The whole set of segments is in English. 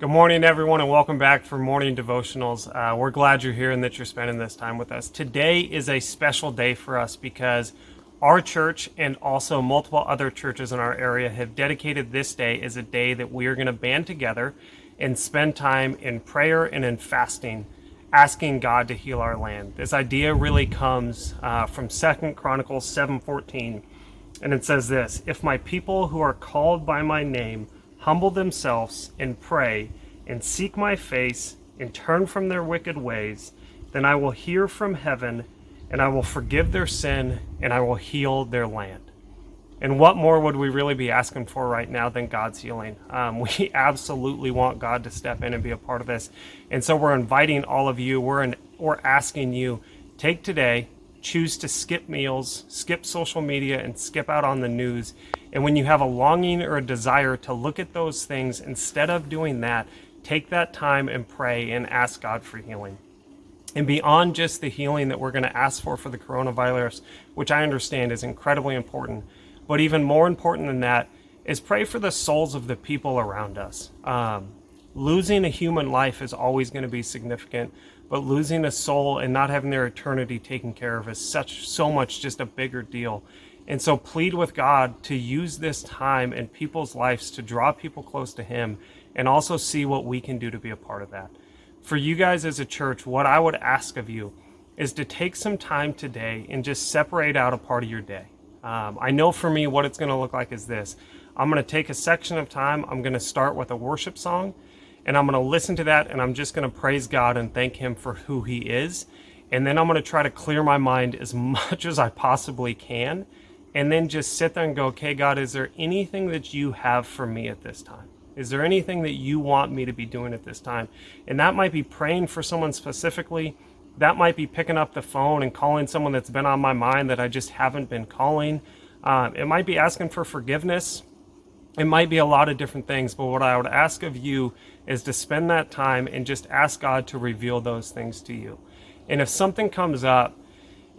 Good morning, everyone, and welcome back for morning devotionals. We're glad you're here and that you're spending this time with us. Today is a special day for us because our church and also multiple other churches in our area have dedicated this day as a day that we are going to band together and spend time in prayer and in fasting, asking God to heal our land. This idea really comes from 2 Chronicles 7:14, and it says this: "If my people who are called by my name humble themselves and pray and seek my face and turn from their wicked ways, then I will hear from heaven and I will forgive their sin and I will heal their land." And what more would we really be asking for right now than God's healing? We absolutely want God to step in and be a part of this. And so we're inviting all of you, we're asking you, take today, choose to skip meals, skip social media, and skip out on the news. And when you have a longing or a desire to look at those things, instead of doing that, take that time and pray and ask God for healing. And beyond just the healing that we're going to ask for the coronavirus, which I understand is incredibly important, but even more important than that is pray for the souls of the people around us. Losing a human life is always going to be significant, but losing a soul and not having their eternity taken care of is so much just a bigger deal. And so plead with God to use this time in people's lives to draw people close to Him and also see what we can do to be a part of that. For you guys as a church, what I would ask of you is to take some time today and just separate out a part of your day. I know for me what it's going to look like is this. I'm going to take a section of time. I'm going to start with a worship song, and I'm going to listen to that, and I'm just going to praise God and thank Him for who He is. And then I'm going to try to clear my mind as much as I possibly can, and then just sit there and go, okay, God, is there anything that you have for me at this time? Is there anything that you want me to be doing at this time? And that might be praying for someone specifically. That might be picking up the phone and calling someone that's been on my mind that I just haven't been calling. It might be asking for forgiveness. It might be a lot of different things, but what I would ask of you is to spend that time and just ask God to reveal those things to you. And if something comes up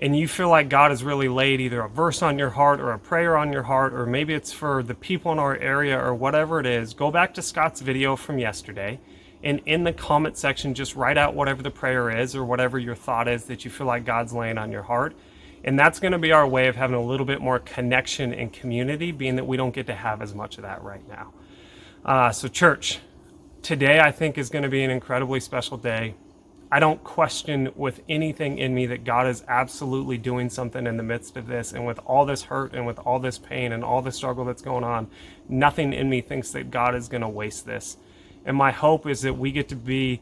and you feel like God has really laid either a verse on your heart or a prayer on your heart, or maybe it's for the people in our area or whatever it is, go back to Scott's video from yesterday, and in the comment section, just write out whatever the prayer is or whatever your thought is that you feel like God's laying on your heart. And that's going to be our way of having a little bit more connection and community, being that we don't get to have as much of that right now. So church, today I think is going to be an incredibly special day. I don't question with anything in me that God is absolutely doing something in the midst of this. And with all this hurt and with all this pain and all the struggle that's going on, nothing in me thinks that God is going to waste this. And my hope is that we get to be,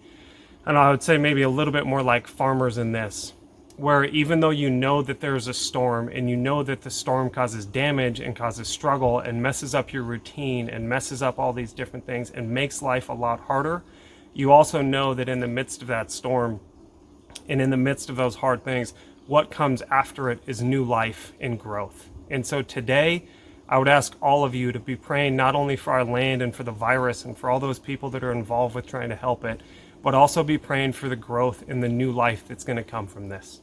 and I would say maybe a little bit more like farmers in this, where even though you know that there's a storm and you know that the storm causes damage and causes struggle and messes up your routine and messes up all these different things and makes life a lot harder, you also know that in the midst of that storm and in the midst of those hard things, what comes after it is new life and growth. And so today, I would ask all of you to be praying not only for our land and for the virus and for all those people that are involved with trying to help it, but also be praying for the growth and the new life that's going to come from this.